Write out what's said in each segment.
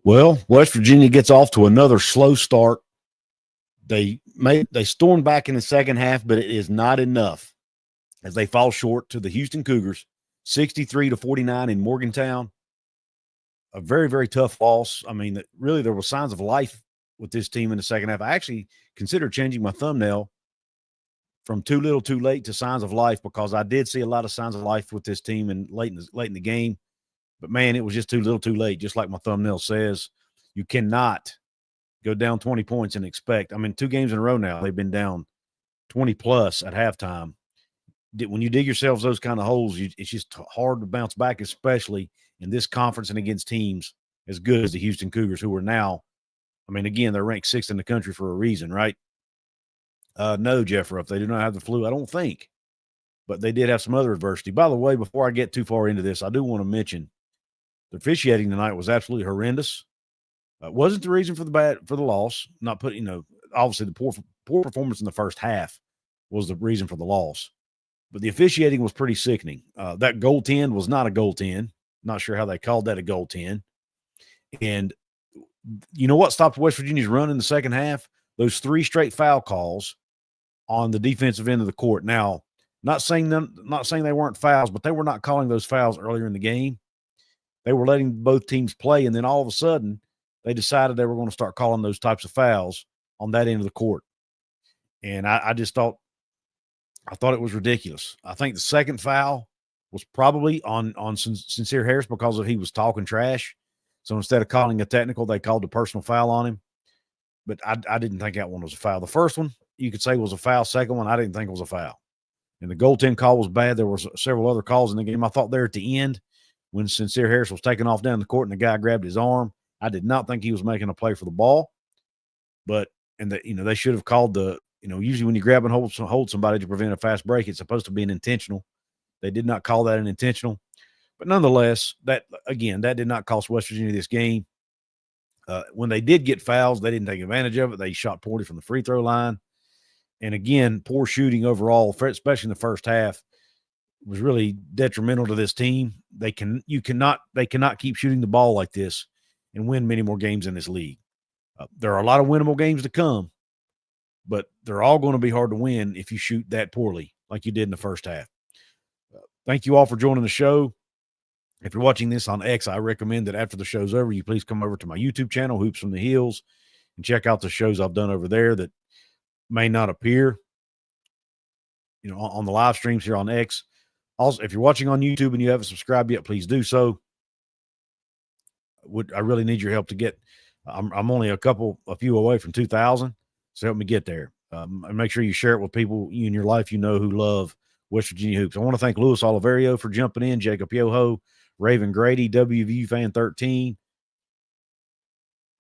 Well, West Virginia gets off to another slow start. They stormed back in the second half, but it is not enough as they fall short to the Houston Cougars, 63-49 in Morgantown. A very, very tough loss. I mean, really there were signs of life with this team in the second half. I actually considered changing my thumbnail from too little, too late to signs of life because I did see a lot of signs of life with this team and late in the game. But, man, it was just too little, too late, just like my thumbnail says. You cannot go down 20 points and expect – I mean, 2 games in a row now, they've been down 20-plus at halftime. When you dig yourselves those kind of holes, it's just hard to bounce back, especially in this conference and against teams as good as the Houston Cougars, who are now – I mean, again, they're ranked 6th in the country for a reason, right? No, Jeff Ruff, they do not have the flu, I don't think. But they did have some other adversity. By the way, before I get too far into this, I do want to mention the officiating tonight was absolutely horrendous. Wasn't the reason for the loss. Not put, obviously the poor performance in the first half was the reason for the loss. But the officiating was pretty sickening. That goaltend was not a goaltend. Not sure how they called that a goaltend. And you know what stopped West Virginia's run in the second half? Those 3 straight foul calls on the defensive end of the court. Now, not saying they weren't fouls, but they were not calling those fouls earlier in the game. They were letting both teams play, and then all of a sudden, they decided they were going to start calling those types of fouls on that end of the court. And I thought it was ridiculous. I think the second foul was probably on Sincere Harris because he was talking trash. So instead of calling a technical, they called a personal foul on him. But I didn't think that one was a foul. The first one, you could say was a foul. Second one, I didn't think was a foul. And the goaltend call was bad. There were several other calls in the game. I thought there at the end when Sincere Harris was taking off down the court and the guy grabbed his arm, I did not think he was making a play for the ball. But they should have called usually when you grab and hold somebody to prevent a fast break, it's supposed to be an intentional. They did not call that an intentional. But nonetheless, that did not cost West Virginia this game. When they did get fouls, they didn't take advantage of it. They shot poorly from the free throw line. And again, poor shooting overall, especially in the first half, was really detrimental to this team. They cannot keep shooting the ball like this and win many more games in this league. There are a lot of winnable games to come, but they're all going to be hard to win if you shoot that poorly like you did in the first half. Thank you all for joining the show. If you're watching this on X, I recommend that after the show's over, you please come over to my YouTube channel, Hoops from the Hills, and check out the shows I've done over there that may not appear, on the live streams here on X. Also, if you're watching on YouTube and you haven't subscribed yet, please do so. I really need your help to get. I'm only a few away from 2,000, so help me get there. And make sure you share it with people in your life who love West Virginia hoops. I want to thank Luis Oliverio for jumping in, Jacob Yoho, Raven Grady, WVU Fan 13,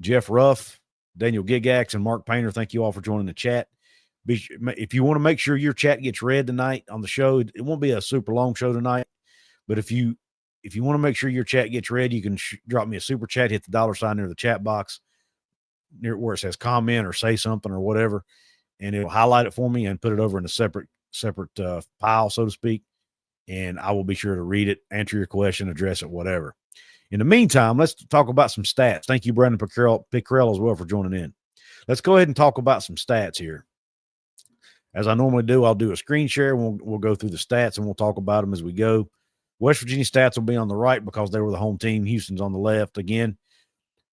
Jeff Ruff, Daniel Gigax, and Mark Painter. Thank you all for joining the chat. If you want to make sure your chat gets read tonight on the show, it won't be a super long show tonight, but if you want to make sure your chat gets read, you can drop me a super chat, hit the $sign near the chat box, near where it says comment or say something or whatever, and it'll highlight it for me and put it over in a separate pile, so to speak, and I will be sure to read it, answer your question, address it, whatever. In the meantime, let's talk about some stats. Thank you, Brandon Pickrell, as well for joining in. Let's go ahead and talk about some stats here. As I normally do, I'll do a screen share. We'll go through the stats, and we'll talk about them as we go. West Virginia stats will be on the right because they were the home team. Houston's on the left. Again,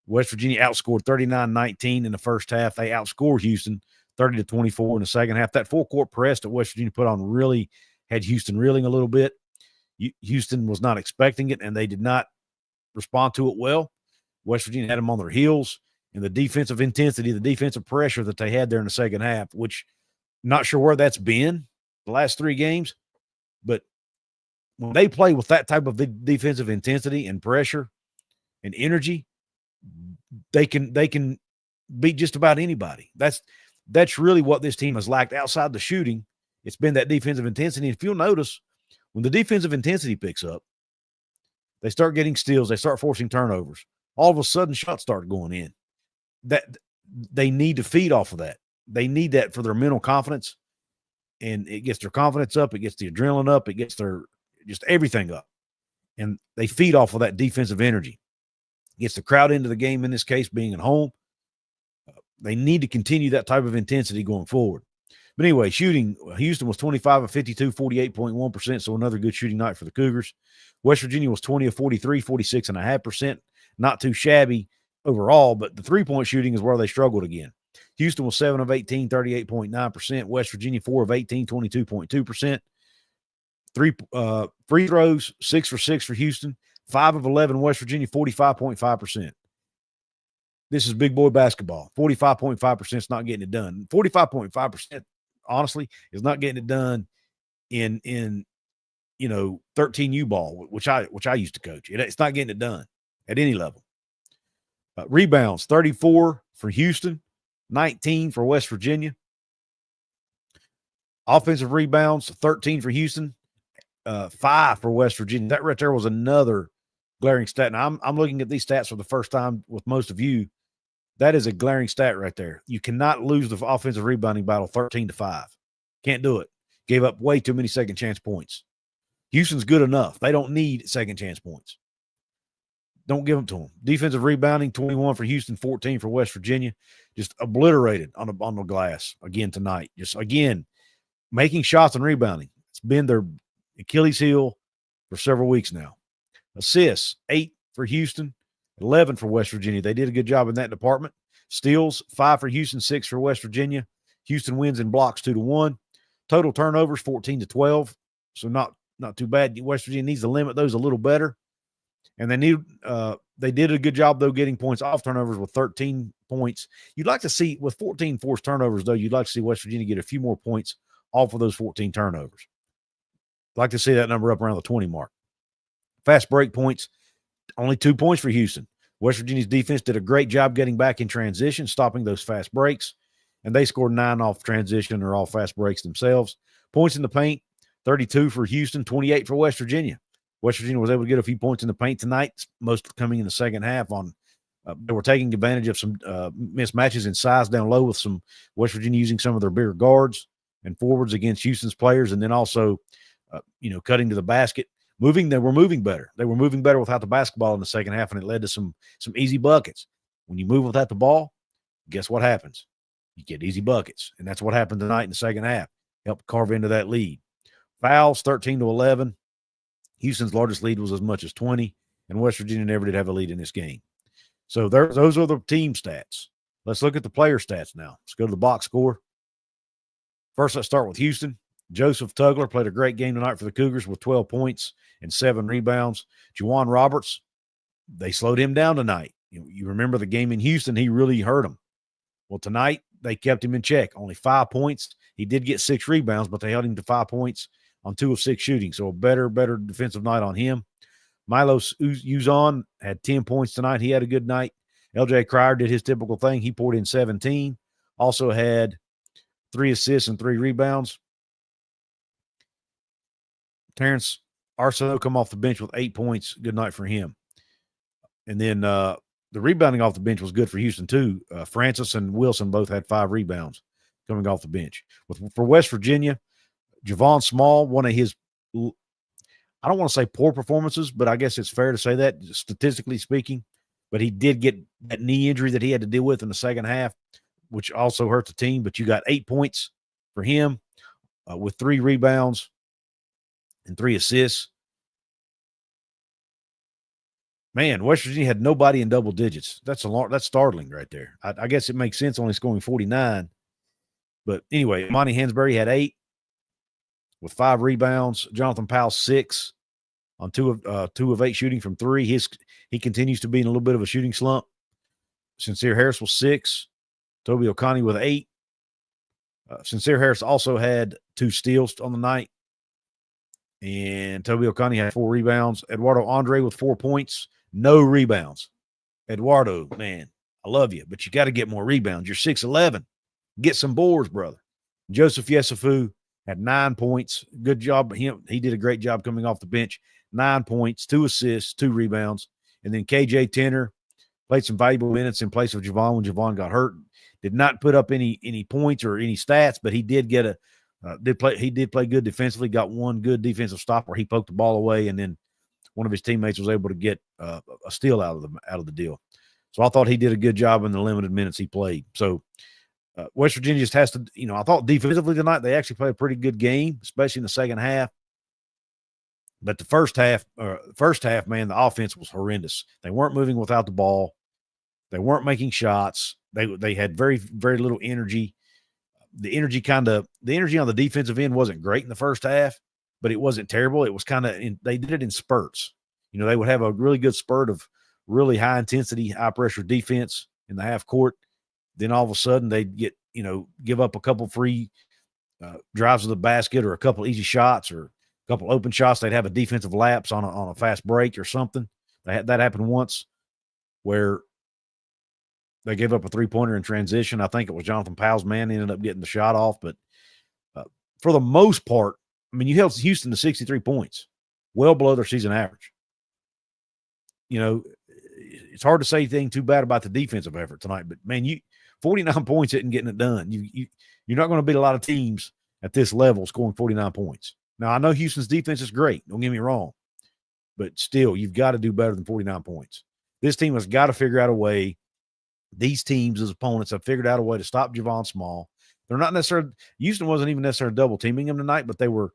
West Virginia outscored 39-19 in the first half. They outscored Houston 30-24 in the second half. That full-court press that West Virginia put on really had Houston reeling a little bit. Houston was not expecting it, and they did not respond to it well. West Virginia had them on their heels, and the defensive intensity, the defensive pressure that they had there in the second half, which – not sure where that's been the last 3 games, but when they play with that type of defensive intensity and pressure and energy, they can beat just about anybody. That's really what this team has lacked outside the shooting. It's been that defensive intensity. If you'll notice, when the defensive intensity picks up, they start getting steals, they start forcing turnovers. All of a sudden, shots start going in. That they need to feed off of that. They need that for their mental confidence, and it gets their confidence up. It gets the adrenaline up. It gets their just everything up, and they feed off of that defensive energy. Gets the crowd into the game, in this case being at home. They need to continue that type of intensity going forward. But anyway, shooting, Houston was 25 of 52, 48.1%, so another good shooting night for the Cougars. West Virginia was 20 of 43, 46.5%. Not too shabby overall, but the three-point shooting is where they struggled again. Houston was 7 of 18, 38.9%. West Virginia, 4 of 18, 22.2%. Free throws, 6 for 6 for Houston. 5 of 11, West Virginia, 45.5%. This is big boy basketball. 45.5% is not getting it done. 45.5%, honestly, is not getting it done in 13U ball, which I used to coach. It's not getting it done at any level. Rebounds, 34 for Houston, 19 for West Virginia. Offensive rebounds, 13 for Houston, 5 for West Virginia. That right there was another glaring stat. Now, I'm looking at these stats for the first time with most of you. That is a glaring stat right there. You cannot lose the offensive rebounding battle 13-5. Can't do it. Gave up way too many second chance points. Houston's good enough. They don't need second chance points. Don't give them to them. Defensive rebounding, 21 for Houston, 14 for West Virginia. Just obliterated on the glass again tonight. Just, again, making shots and rebounding. It's been their Achilles heel for several weeks now. Assists, 8 for Houston, 11 for West Virginia. They did a good job in that department. Steals, 5 for Houston, 6 for West Virginia. Houston wins in blocks 2-1. Total turnovers, 14-12. So not too bad. West Virginia needs to limit those a little better. And they did a good job, though, getting points off turnovers with 13 points. You'd like to see, with 14 forced turnovers, though, you'd like to see West Virginia get a few more points off of those 14 turnovers. I'd like to see that number up around the 20 mark. Fast break points, only 2 points for Houston. West Virginia's defense did a great job getting back in transition, stopping those fast breaks, and they scored 9 off transition or all fast breaks themselves. Points in the paint, 32 for Houston, 28 for West Virginia. West Virginia was able to get a few points in the paint tonight, most coming in the second half. They were taking advantage of some mismatches in size down low with some West Virginia using some of their bigger guards and forwards against Houston's players, and then also, cutting to the basket. They were moving better. They were moving better without the basketball in the second half, and it led to some easy buckets. When you move without the ball, guess what happens? You get easy buckets, and that's what happened tonight in the second half. Helped carve into that lead. Fouls, 13-11. Houston's largest lead was as much as 20, and West Virginia never did have a lead in this game. So those are the team stats. Let's look at the player stats now. Let's go to the box score. First, let's start with Houston. Joseph Tugler played a great game tonight for the Cougars with 12 points and 7 rebounds. Juwan Roberts, they slowed him down tonight. You remember the game in Houston, he really hurt him. Well, tonight, they kept him in check. Only 5 points. He did get 6 rebounds, but they held him to 5 points on 2 of 6 shooting. So a better defensive night on him. Milos Uzon had 10 points tonight. He had a good night. LJ Cryer did his typical thing. He poured in 17. Also had 3 assists and 3 rebounds. Terrence Arsenault come off the bench with 8 points. Good night for him. And then the rebounding off the bench was good for Houston, too. Francis and Wilson both had 5 rebounds coming off the bench. For West Virginia, Javon Small, one of his, I don't want to say poor performances, but I guess it's fair to say that, statistically speaking. But he did get that knee injury that he had to deal with in the second half, which also hurt the team. But you got 8 points for him with 3 rebounds and 3 assists. Man, West Virginia had nobody in double digits. That's startling right there. I guess it makes sense only scoring 49. But anyway, Monty Hansberry had 8 with 5 rebounds. Jonathan Powell 6 on 2 of 8 shooting from 3. He continues to be in a little bit of a shooting slump. Sincere Harris was 6. Toby Okani with 8. Sincere Harris also had 2 steals on the night. And Toby Okani had 4 rebounds. Eduardo Andre with 4 points, no rebounds. Eduardo, man, I love you, but you got to get more rebounds. You're 6'11". Get some boards, brother. Joseph Yesufu had 9 points. Good job. He did a great job coming off the bench. 9 points, 2 assists, 2 rebounds. And then KJ Tenner played some valuable minutes in place of Javon when Javon got hurt. Did not put up any points or any stats, but he did get he did play good defensively, got 1 good defensive stop where he poked the ball away and then one of his teammates was able to get a steal out of the deal. So I thought he did a good job in the limited minutes he played. So West Virginia just has to, I thought defensively tonight they actually played a pretty good game, especially in the second half. But the first half, man, the offense was horrendous. They weren't moving without the ball. They weren't making shots. They had very, very little energy. The energy on the defensive end wasn't great in the first half, but it wasn't terrible. It was they did it in spurts. They would have a really good spurt of really high intensity, high pressure defense in the half court. Then all of a sudden they'd get, give up a couple free drives to the basket or a couple easy shots or a couple open shots. They'd have a defensive lapse on a fast break or something. That happened once where they gave up a three-pointer in transition. I think it was Jonathan Powell's man ended up getting the shot off. But for the most part, you held Houston to 63 points, well below their season average. It's hard to say anything too bad about the defensive effort tonight. But, man, 49 points isn't getting it done. You're not going to beat a lot of teams at this level scoring 49 points. Now, I know Houston's defense is great. Don't get me wrong. But still, you've got to do better than 49 points. This team has got to figure out a way. These teams as opponents have figured out a way to stop Javon Small. They're not necessarily – Houston wasn't even necessarily double teaming him tonight, but they were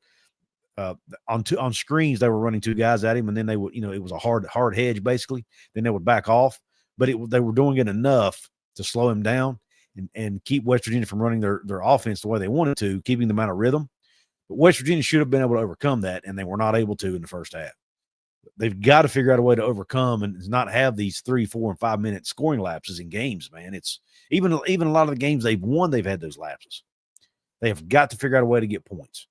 on screens, they were running two guys at him, and then they would – it was a hard hedge basically. Then they would back off. But they were doing it enough to slow him down and keep West Virginia from running their offense the way they wanted to, keeping them out of rhythm. But West Virginia should have been able to overcome that, and they were not able to in the first half. They've got to figure out a way to overcome and not have these 3, 4, and 5 minute scoring lapses in games, man. It's even a lot of the games they've won, they've had those lapses. They have got to figure out a way to get points.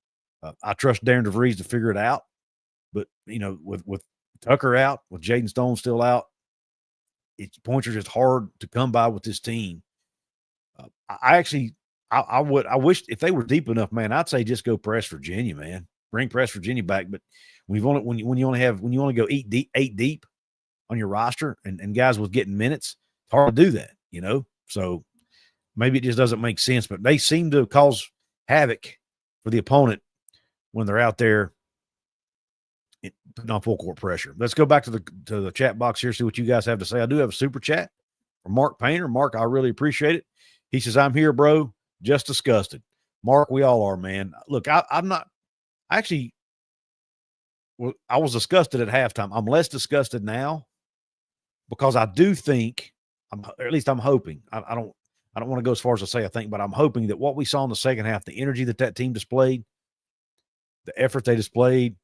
I trust Darren DeVries to figure it out, but with Tucker out, with Jaden Stone still out, points are just hard to come by with this team. I wish if they were deep enough, man, I'd say just go press Virginia, man. Bring press Virginia back, but when you only go eight deep on your roster and guys was getting minutes, it's hard to do that, So maybe it just doesn't make sense, but they seem to cause havoc for the opponent when they're out there putting on full court pressure. Let's go back to the chat box here, see what you guys have to say. I do have a super chat from Mark Painter. Mark, I really appreciate it. He says, "I'm here, bro. Just disgusted." Mark, we all are, man. Look, I'm not actually. Well, I was disgusted at halftime. I'm less disgusted now because I do think, or at least I'm hoping. I don't want to go as far as to say I think, but I'm hoping that what we saw in the second half, the energy that team displayed, the effort they displayed,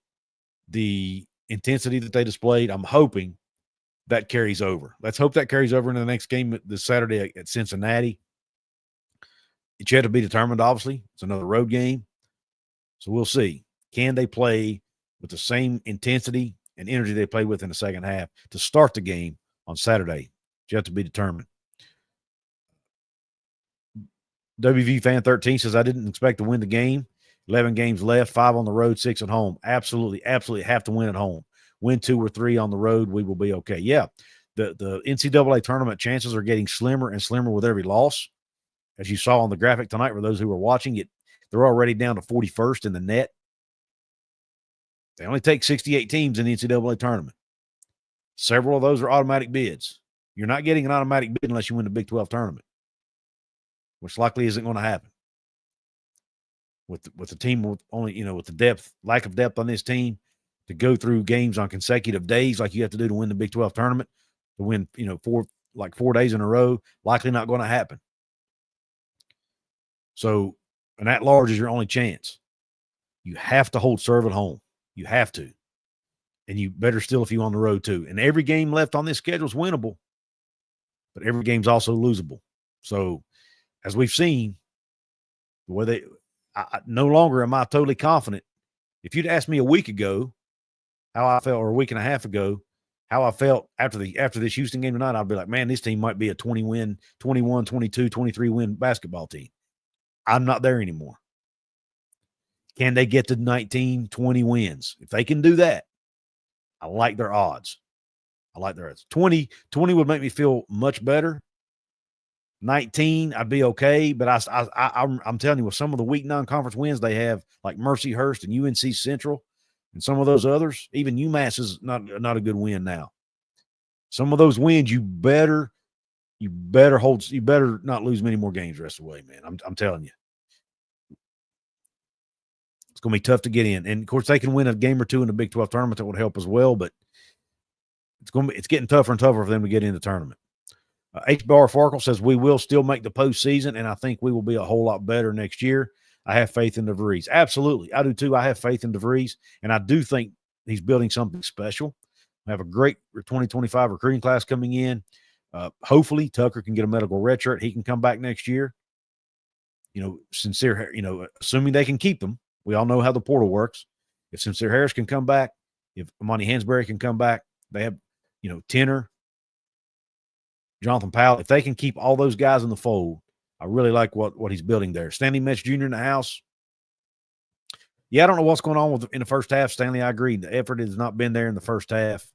the intensity that they displayed, I'm hoping that carries over. Let's hope that carries over into the next game this Saturday at Cincinnati. It's yet to be determined, obviously. It's another road game. So we'll see. Can they play with the same intensity and energy they played with in the second half to start the game on Saturday? It's yet to be determined. WV Fan 13 says, "I didn't expect to win the game. 11 games left, 5 on the road, 6 at home. Absolutely have to win at home. Win 2 or 3 on the road, we will be okay." Yeah, the NCAA tournament chances are getting slimmer and slimmer with every loss. As you saw on the graphic tonight, for those who were watching it, they're already down to 41st in the net. They only take 68 teams in the NCAA tournament. Several of those are automatic bids. You're not getting an automatic bid unless you win the Big 12 tournament, which likely isn't going to happen. With the team with only, with the lack of depth on this team, to go through games on consecutive days like you have to do to win the Big 12 tournament, to win, 4 days in a row, likely not going to happen. So, an at-large is your only chance. You have to hold serve at home. You have to. And you better still if you're on the road too. And every game left on this schedule is winnable, but every game's also losable. So, as we've seen, the way no longer am I totally confident. If you'd asked me a week ago how I felt, or a week and a half ago, how I felt after this Houston game tonight, I'd be like, man, this team might be a 20-win, 21, 22, 23-win basketball team. I'm not there anymore. Can they get to 19, 20 wins? If they can do that, I like their odds. 20 would make me feel much better. 19, I'd be okay. But I'm telling you, with some of the weak non-conference wins they have, like Mercyhurst and UNC Central, And some of those others, even UMass is not a good win now. Some of those wins, you better not lose many more games the rest of the way, man. I'm telling you. It's going to be tough to get in. And, of course, they can win a game or two in the Big 12 tournament. That would help as well, but it's getting tougher and tougher for them to get in the tournament. HBR Farkle says, we will still make the postseason, and I think we will be a whole lot better next year. I have faith in DeVries. Absolutely. I do too. I have faith in DeVries, and I do think he's building something special. We have a great 2025 recruiting class coming in. Hopefully, Tucker can get a medical redshirt. He can come back next year. Assuming they can keep them. We all know how the portal works. If Sincere Harris can come back, if Amani Hansberry can come back, they have, Tenor, Jonathan Powell. If they can keep all those guys in the fold, I really like what he's building there. Stanley Metz Jr. in the house. Yeah, I don't know what's going on in the first half, Stanley. I agree. The effort has not been there in the first half.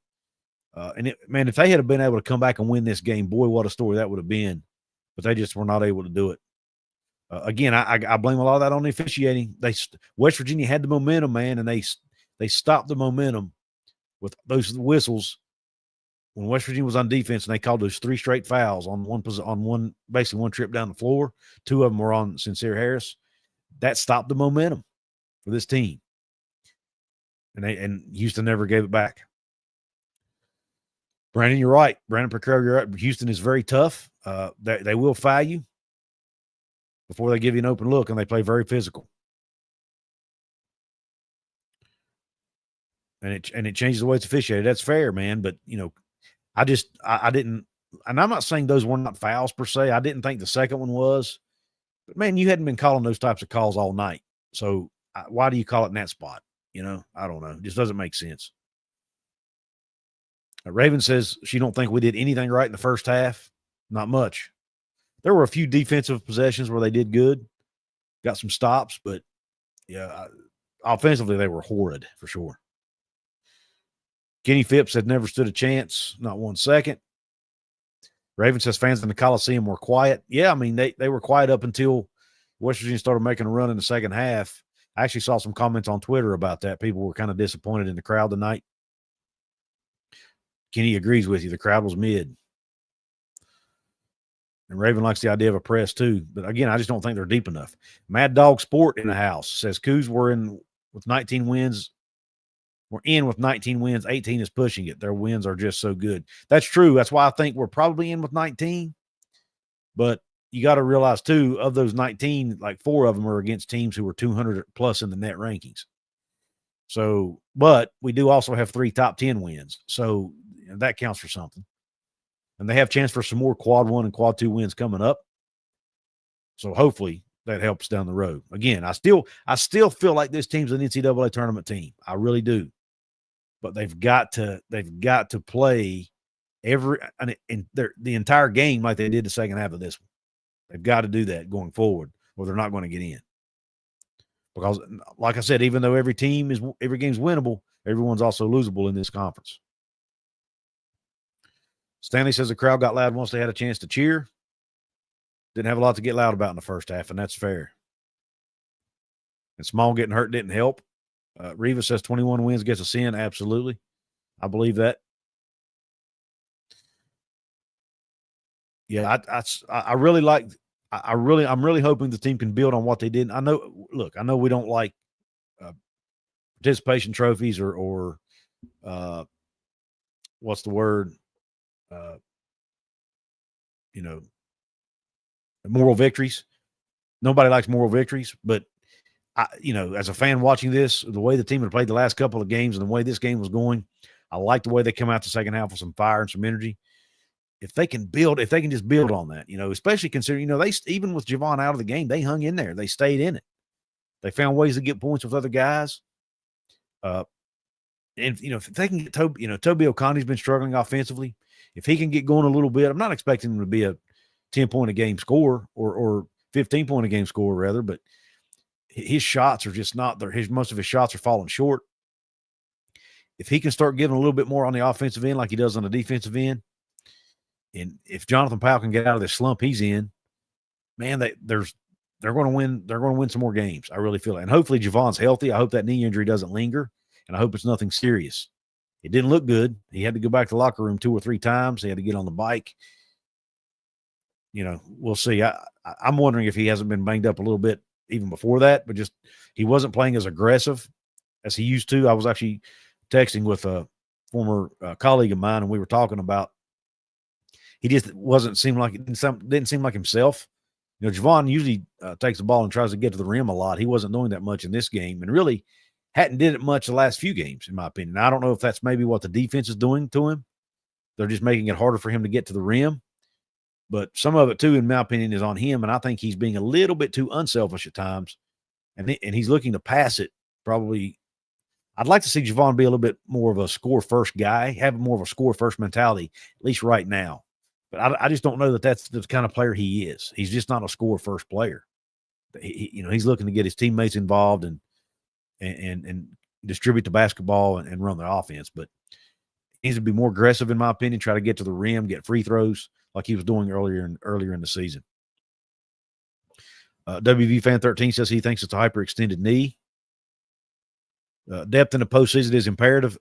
If they had been able to come back and win this game, boy, what a story that would have been. But they just were not able to do it. Again, I blame a lot of that on the officiating. West Virginia had the momentum, man, and they stopped the momentum with those whistles when West Virginia was on defense, and they called those 3 straight fouls on basically one trip down the floor. 2 of them were on Sincere Harris. That stopped the momentum for this team, and Houston never gave it back. Brandon, you're right. Brandon Picaro, you're right. Houston is very tough. They will foul you before they give you an open look, and they play very physical. And it changes the way it's officiated. That's fair, man. But, I didn't – and I'm not saying those were not fouls per se. I didn't think the second one was. But, man, you hadn't been calling those types of calls all night. So why do you call it in that spot? I don't know. It just doesn't make sense. Raven says she don't think we did anything right in the first half. Not much. There were a few defensive possessions where they did good. Got some stops, but, yeah, offensively they were horrid for sure. Kenny Phipps had never stood a chance, not 1 second. Raven says fans in the Coliseum were quiet. Yeah, I mean, they were quiet up until West Virginia started making a run in the second half. I actually saw some comments on Twitter about that. People were kind of disappointed in the crowd tonight. Kenny agrees with you. The crowd was mid. And Raven likes the idea of a press too. But, again, I just don't think they're deep enough. Mad Dog Sport in the house says Couz we're in with 19 wins. We're in with 19 wins. 18 is pushing it. Their wins are just so good. That's true. That's why I think we're probably in with 19. But you got to realize, too, of those 19, like 4 of them are against teams who were 200 plus in the net rankings. So, but we do also have 3 top 10 wins. So that counts for something. And they have a chance for some more quad 1 and quad 2 wins coming up. So hopefully that helps down the road. Again, I still feel like this team's an NCAA tournament team. I really do. But they've got to play the entire game like they did the second half of this one. They've got to do that going forward, or they're not going to get in. Because, like I said, even though every game's winnable, everyone's also losable in this conference. Stanley says the crowd got loud once they had a chance to cheer. Didn't have a lot to get loud about in the first half, and that's fair. And Small getting hurt didn't help. Reva says 21 wins gets us in. Absolutely. I believe that. Yeah, I'm really hoping the team can build on what they did. I know we don't like participation trophies or what's the word? Moral victories. Nobody likes moral victories, but as a fan watching this, the way the team had played the last couple of games and the way this game was going, I like the way they come out the second half with some fire and some energy. If they can just build on that, especially considering, they even with Javon out of the game, they hung in there. They stayed in it. They found ways to get points with other guys. And if they can get Toby O'Connor's been struggling offensively. If he can get going a little bit, I'm not expecting him to be a 10-point-a-game scorer or 15-point-a-game scorer rather, but his shots are just not there. Most of his shots are falling short. If he can start giving a little bit more on the offensive end like he does on the defensive end, and if Jonathan Powell can get out of this slump he's in, man, they're going to win. They're going to win some more games. I really feel it. And hopefully Javon's healthy. I hope that knee injury doesn't linger. and I hope it's nothing serious. It didn't look good. He had to go back to the locker room 2 or 3 times. He had to get on the bike. We'll see. I'm wondering if he hasn't been banged up a little bit even before that, but just he wasn't playing as aggressive as he used to. I was actually texting with a former colleague of mine, and we were talking about he just didn't seem like himself. Javon usually takes the ball and tries to get to the rim a lot. He wasn't doing that much in this game, and really hadn't did it much the last few games, in my opinion. I don't know if that's maybe what the defense is doing to him. They're just making it harder for him to get to the rim. But some of it, too, in my opinion, is on him, and I think he's being a little bit too unselfish at times, and he's looking to pass it probably. I'd like to see Javon be a little bit more of a score-first guy, have more of a score-first mentality, at least right now. But I just don't know that that's the kind of player he is. He's just not a score-first player. He's looking to get his teammates involved and distribute the basketball and run the offense. But he needs to be more aggressive, in my opinion, try to get to the rim, get free throws like he was doing earlier in the season. WV Fan 13 says he thinks it's a hyperextended knee. Depth in the postseason is imperative.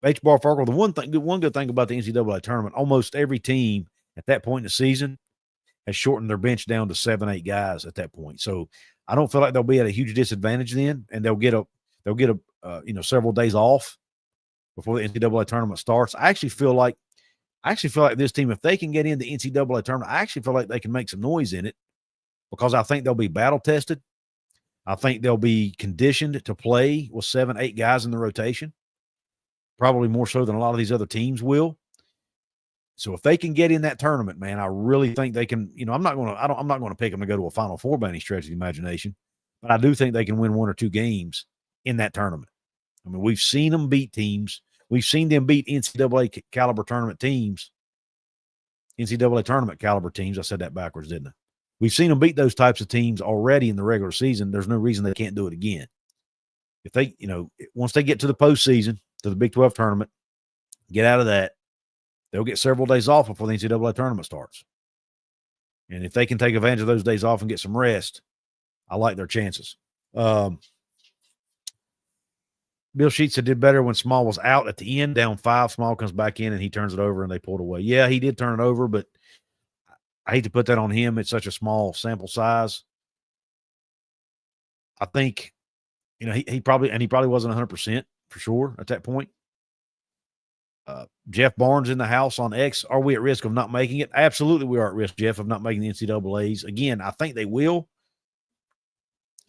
H-Bar Farkle, the one good thing about the NCAA tournament, almost every team at that point in the season has shortened their bench down to 7-8 guys at that point. So I don't feel like they'll be at a huge disadvantage then, and they'll get several days off before the NCAA tournament starts. I actually feel like this team, if they can get in the NCAA tournament, I actually feel like they can make some noise in it because I think they'll be battle tested. I think they'll be conditioned to play with 7-8 guys in the rotation, probably more so than a lot of these other teams will. So if they can get in that tournament, man, I really think they can. I'm not going to pick them to go to a Final Four by any stretch of the imagination, but I do think they can win 1 or 2 games in that tournament. I mean, we've seen them beat teams. We've seen them beat NCAA caliber tournament teams. NCAA tournament caliber teams. I said that backwards, didn't I? We've seen them beat those types of teams already in the regular season. There's no reason they can't do it again. If they, once they get to the postseason, to the Big 12 tournament, get out of that, they'll get several days off before the NCAA tournament starts. And if they can take advantage of those days off and get some rest, I like their chances. Bill Sheets said did better when Small was out at the end, down 5. Small comes back in and he turns it over and they pulled away. Yeah, he did turn it over, but I hate to put that on him. It's such a small sample size. I think, he probably wasn't 100% for sure at that point. Jeff Barnes in the house on X. Are we at risk of not making it? Absolutely, we are at risk, Jeff, of not making the NCAAs. Again, I think they will,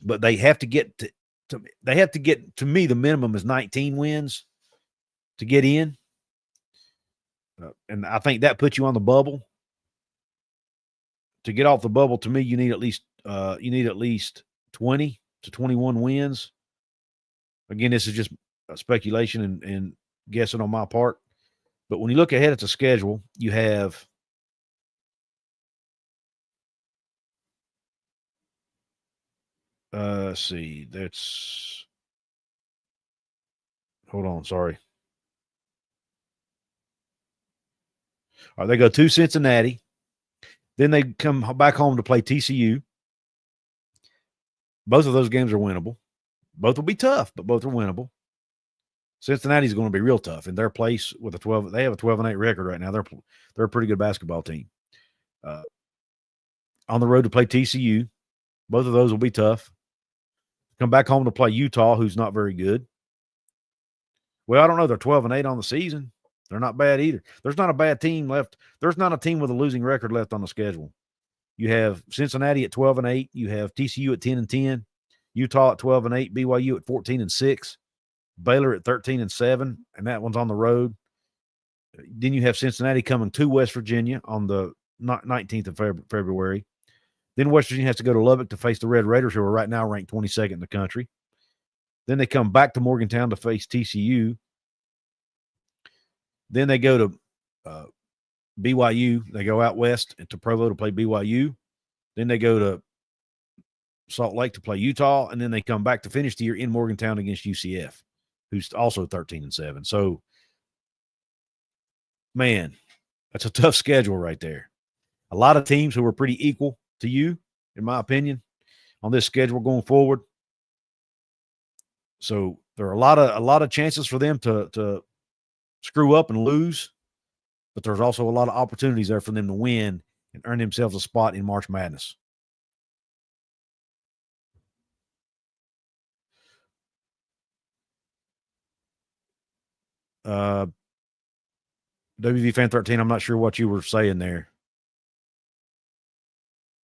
but they have to get to me, the minimum is 19 wins to get in. And I think that puts you on the bubble. To get off the bubble, to me, you need at least 20 to 21 wins. Again, this is just speculation and guessing on my part. But when you look ahead at the schedule, you have see, that's hold on, sorry. All right, they go to Cincinnati. Then they come back home to play TCU. Both of those games are winnable. Both will be tough, but both are winnable. Cincinnati's going to be real tough in their place with a 12. They have a 12-8 record right now. They're a pretty good basketball team. On the road to play TCU. Both of those will be tough. Come back home to play Utah, who's not very good. Well, I don't know. They're 12-8 on the season. They're not bad either. There's not a bad team left. There's not a team with a losing record left on the schedule. You have Cincinnati at 12-8. You have TCU at 10-10. Utah at 12-8. BYU at 14-6. Baylor at 13-7, and that one's on the road. Then you have Cincinnati coming to West Virginia on the 19th of February. Then West Virginia has to go to Lubbock to face the Red Raiders, who are right now ranked 22nd in the country. Then they come back to Morgantown to face TCU. Then they go to BYU. They go out west to Provo to play BYU. Then they go to Salt Lake to play Utah, and then they come back to finish the year in Morgantown against UCF, who's also 13-7. So, man, that's a tough schedule right there. A lot of teams who are pretty equal to you, in my opinion, on this schedule going forward. So there are a lot of chances for them to screw up and lose, but there's also a lot of opportunities there for them to win and earn themselves a spot in March Madness. WV Fan 13, I'm not sure what you were saying there.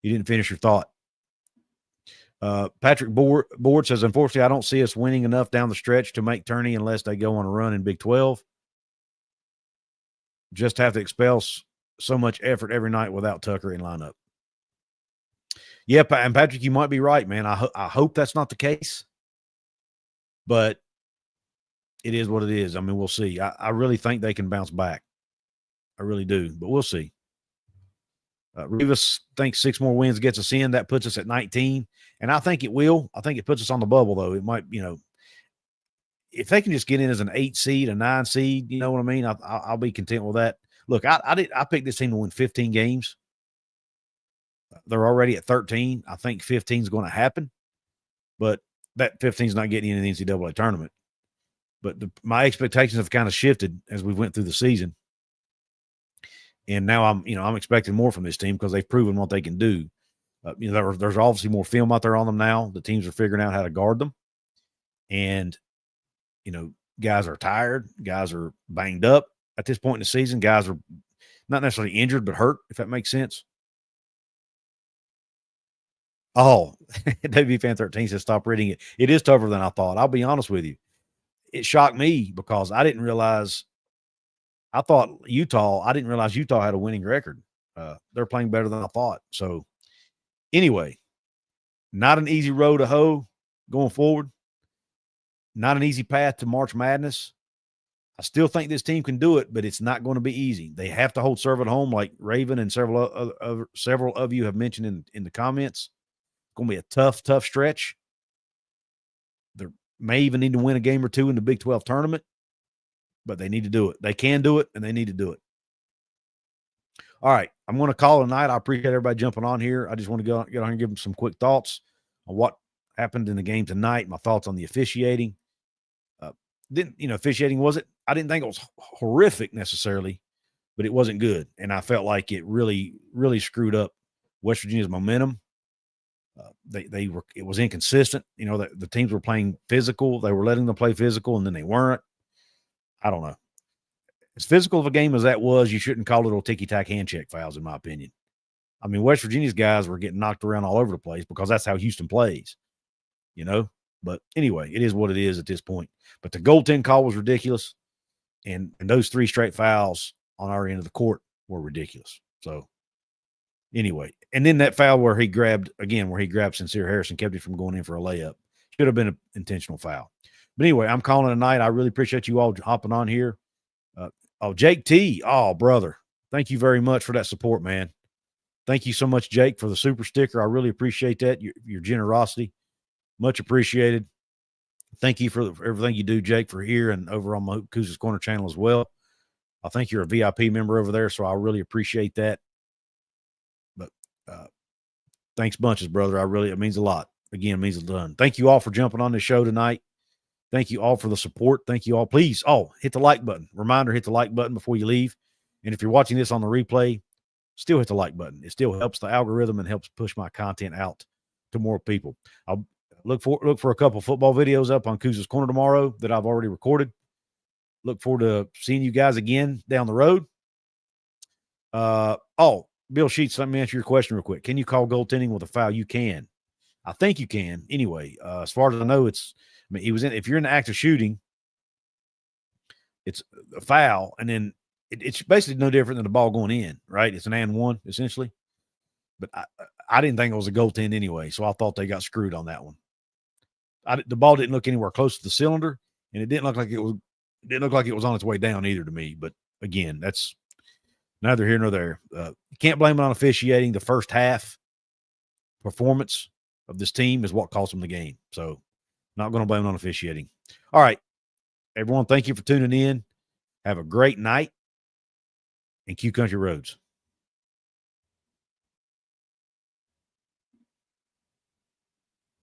You didn't finish your thought. Patrick Board says, unfortunately, I don't see us winning enough down the stretch to make tourney unless they go on a run in Big 12. Just have to expel so much effort every night without Tucker in lineup. Yeah, and Patrick, you might be right, man. I hope that's not the case, but it is what it is. I mean, we'll see. I really think they can bounce back. I really do, but we'll see. Rivas thinks 6 more wins gets us in. That puts us at 19, and I think it will. I think it puts us on the bubble, though. It might, if they can just get in as an 8 seed, a 9 seed, you know what I mean? I'll be content with that. Look, I picked this team to win 15 games. They're already at 13. I think 15 is going to happen, but that 15 is not getting in the NCAA tournament. But my expectations have kind of shifted as we went through the season. And now I'm expecting more from this team because they've proven what they can do. There's obviously more film out there on them now. The teams are figuring out how to guard them. And, guys are tired. Guys are banged up at this point in the season. Guys are not necessarily injured, but hurt, if that makes sense. Oh, WV Fan 13 says, stop reading it. It is tougher than I thought. I'll be honest with you. It shocked me because I didn't realize – I didn't realize Utah had a winning record. They're playing better than I thought. So, anyway, not an easy road to hoe going forward. Not an easy path to March Madness. I still think this team can do it, but it's not going to be easy. They have to hold serve at home, like Raven and several of you have mentioned in the comments. It's going to be a tough stretch. They may even need to win a game or two in the Big 12 tournament. But they need to do it. They can do it, and they need to do it. All right, I'm going to call it a night. I appreciate everybody jumping on here. I just want to get on here and give them some quick thoughts on what happened in the game tonight, my thoughts on the officiating. Officiating I didn't think it was horrific necessarily, but it wasn't good. And I felt like it really, really screwed up West Virginia's momentum. It was inconsistent. The teams were playing physical. They were letting them play physical, and then they weren't. I don't know. As physical of a game as that was, you shouldn't call it little ticky-tack hand check fouls, in my opinion. I mean, West Virginia's guys were getting knocked around all over the place because that's how Houston plays, But anyway, it is what it is at this point. But the goaltend call was ridiculous, and those 3 straight fouls on our end of the court were ridiculous. So anyway, and then that foul where he grabbed Sincere Harrison, kept it from going in for a layup. Should have been an intentional foul. But anyway, I'm calling it a night. I really appreciate you all hopping on here. Jake T. Oh, brother. Thank you very much for that support, man. Thank you so much, Jake, for the super sticker. I really appreciate that, your generosity. Much appreciated. Thank you for everything you do, Jake, for here and over on my Couz's Corner channel as well. I think you're a VIP member over there, so I really appreciate that. But thanks bunches, brother. It means a lot. Again, it means a ton. Thank you all for jumping on the show tonight. Thank you all for the support. Thank you all. Please, hit the like button. Reminder, hit the like button before you leave. And if you're watching this on the replay, still hit the like button. It still helps the algorithm and helps push my content out to more people. I'll look for a couple football videos up on Couz's Corner tomorrow that I've already recorded. Look forward to seeing you guys again down the road. Bill Sheets, let me answer your question real quick. Can you call goaltending with a foul? You can. I think you can. Anyway, as far as I know, if you're in the act of shooting, it's a foul, and then it's basically no different than the ball going in, right? It's an and one, essentially. But I didn't think it was a goaltend anyway, so I thought they got screwed on that one. The ball didn't look anywhere close to the cylinder, and it didn't look like it was on its way down either to me. But again, that's neither here nor there. You can't blame it on officiating. The first half performance of this team is what cost them the game. So not going to blame it on officiating. All right, everyone, thank you for tuning in. Have a great night, and Q Country Roads.